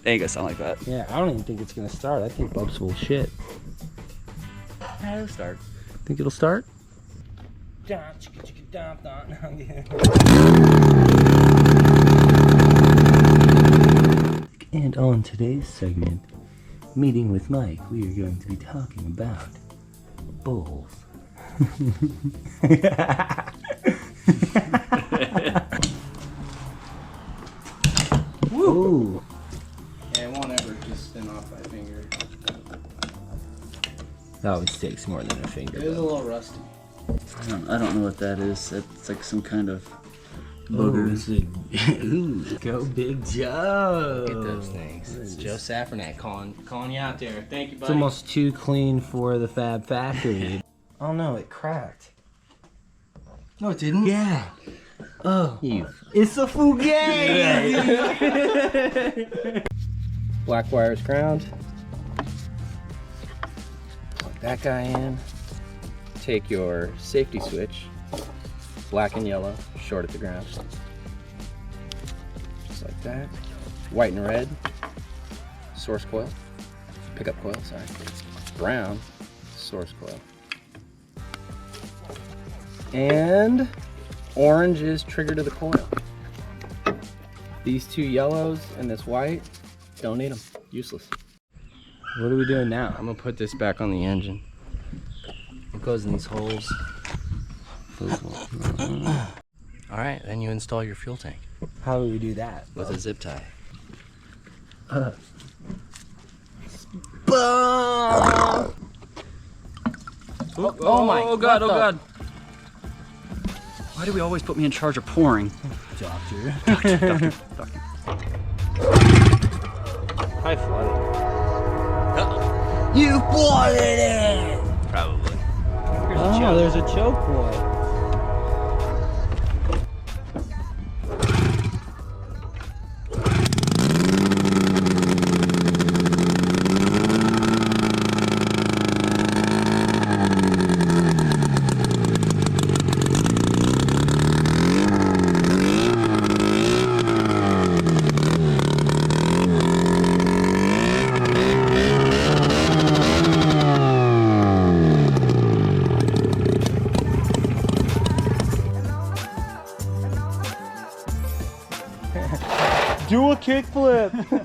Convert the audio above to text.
ain't gonna sound like that. Yeah, I don't even think it's gonna start. I think Bub's full shit. Yeah, it'll start. Think it'll start? And on today's segment, Meeting with Mike, we are going to be talking about bulls. Ooh. Yeah, it won't ever just spin off my finger. That always takes more than a finger. It is a little rusty. I don't know what that is. It's like some kind of booger. Ooh, go Big Joe. Look at those things. It's Joe Safranak calling you out there. Thank you, buddy. It's almost too clean for the Fab Factory. Oh no, it cracked. No, it didn't. Yeah. Oh, it's a Fugazi! Black wire's ground. Plug that guy in. Take your safety switch, black and yellow, short at the ground. Just like that. White and red, source coil. Pickup coil, sorry. Brown, source coil. And orange is trigger to the coil. These two yellows and this white, don't need them, useless. What are we doing now? I'm gonna put this back on the engine. It goes in these holes. All right, then you install your fuel tank How do we do that? with a zip tie. Oh my God! Oh God! Why do we always put me in charge of pouring? Doctor. Doctor. I flooded. You flooded it! Probably. Oh, there's a choke point. Do a kickflip.